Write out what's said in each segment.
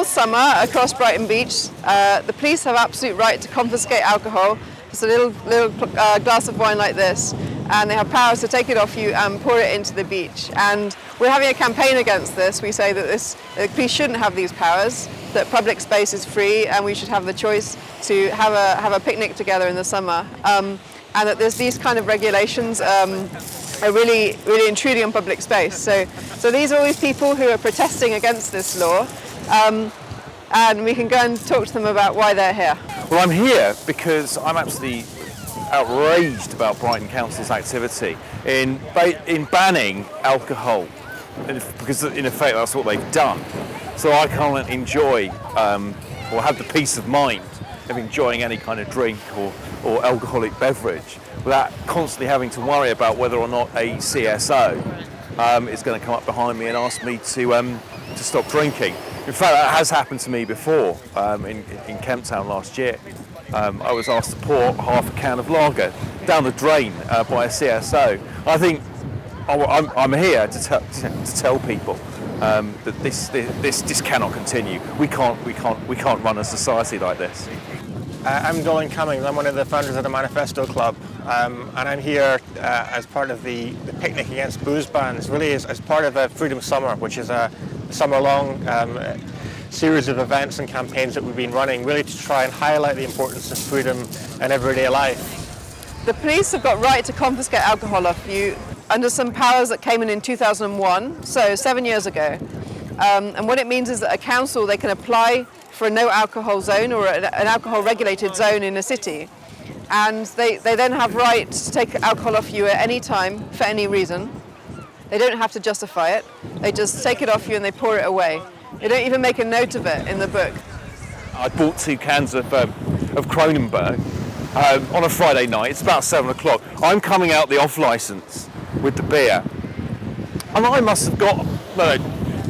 all summer across Brighton Beach. The police have absolute right to confiscate alcohol. It's a little glass of wine like this, and they have powers to take it off you and pour it into the beach. And we're having a campaign against this. We say that the police shouldn't have these powers, that public space is free, and we should have the choice to have a picnic together in the summer. And that these kind of regulations are really intruding on public space. So these are all these people who are protesting against this law, and we can go and talk to them about why they're here. Well, I'm here because I'm absolutely outraged about Brighton Council's activity in banning alcohol, because in effect that's what they've done. So I can't enjoy or have the peace of mind of enjoying any kind of drink or alcoholic beverage without constantly having to worry about whether or not a CSO is going to come up behind me and ask me to stop drinking. In fact, that has happened to me before in Kemp Town last year. I was asked to pour half a can of lager down the drain by a CSO. I think I'm here to tell people that this cannot continue. We can't run a society like this. I'm Dolan Cummings. I'm one of the founders of the Manifesto Club, and I'm here as part of the picnic against booze bans, really as part of a Freedom Summer, which is a summer-long series of events and campaigns that we've been running, really to try and highlight the importance of freedom in everyday life. The police have got right to confiscate alcohol off you under some powers that came in 2001, so 7 years ago. And what it means is that a council, they can apply for a no alcohol zone or an alcohol regulated zone in a city. And they then have right to take alcohol off you at any time for any reason. They don't have to justify it. They just take it off you and they pour it away. They don't even make a note of it in the book. I bought 2 cans of Kronenberg on a Friday night. It's about 7 o'clock. I'm coming out the off licence with the beer. And I must have got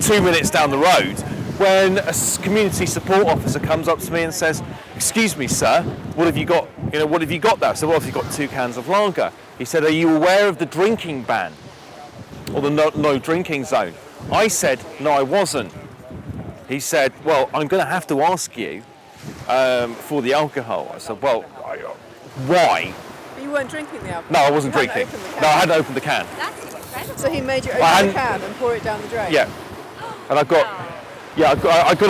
2 minutes down the road when a community support officer comes up to me and says, "Excuse me, sir, what have you got? What have you got there?" I said, "Well, I've got 2 cans of lager." He said, "Are you aware of the drinking ban or the no drinking zone?" I said, "No, I wasn't." He said, "Well, I'm going to have to ask you for the alcohol." I said, "Well, why?" But you weren't drinking the alcohol? No, I wasn't drinking. No, I hadn't opened the can. That's incredible. So he made you open the can and pour it down the drain? Yeah. And I got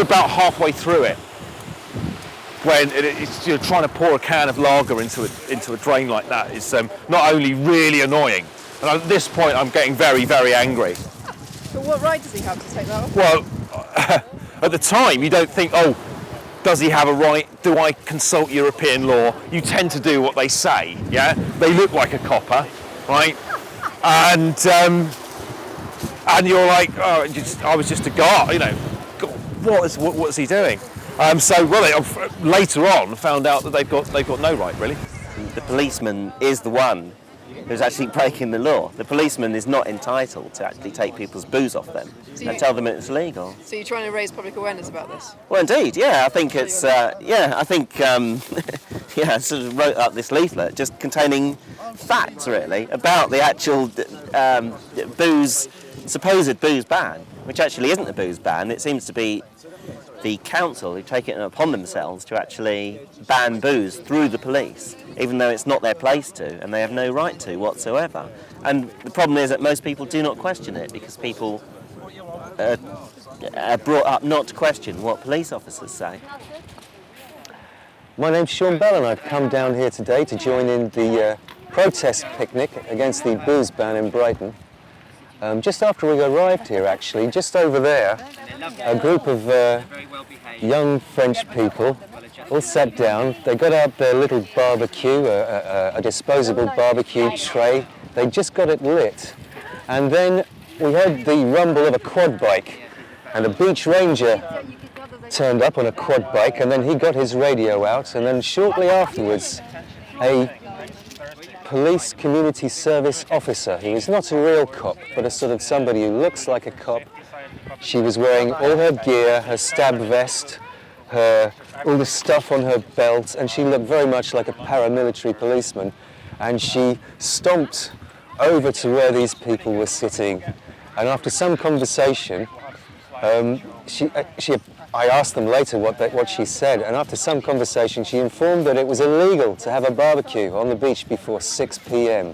about halfway through it when it's trying to pour a can of lager into a drain like that is not only really annoying, and at this point I'm getting very, very angry. But what right does he have to take that off? Well, at the time you don't think, oh, does he have a right? Do I consult European law? You tend to do what they say, yeah? They look like a copper, right? And you're like, oh, I was just a guy, what is he doing? Later on, found out that they've got no right, really. The policeman is the one who's actually breaking the law. The policeman is not entitled to actually take people's booze off them and tell them it's illegal. So you're trying to raise public awareness about this? Well, indeed, yeah. I think it's, I sort of wrote up this leaflet just containing facts, really, about the actual supposed booze ban, which actually isn't a booze ban. It seems to be the council who take it upon themselves to actually ban booze through the police, even though it's not their place to, and they have no right to whatsoever. And the problem is that most people do not question it, because people are brought up not to question what police officers say. My name's Sean Bell, and I've come down here today to join in the protest picnic against the booze ban in Brighton. Just after we arrived here, actually, just over there, a group of young French people all sat down. They got out their little barbecue, a disposable barbecue tray. They just got it lit. And then we heard the rumble of a quad bike, and a beach ranger turned up on a quad bike, and then he got his radio out, and then shortly afterwards, a police community service officer. He was not a real cop, but a sort of somebody who looks like a cop. She was wearing all her gear, her stab vest, all the stuff on her belt, and she looked very much like a paramilitary policeman. And she stomped over to where these people were sitting, and after some conversation, she I asked them later what she said, and after some conversation she informed that it was illegal to have a barbecue on the beach before 6 p.m.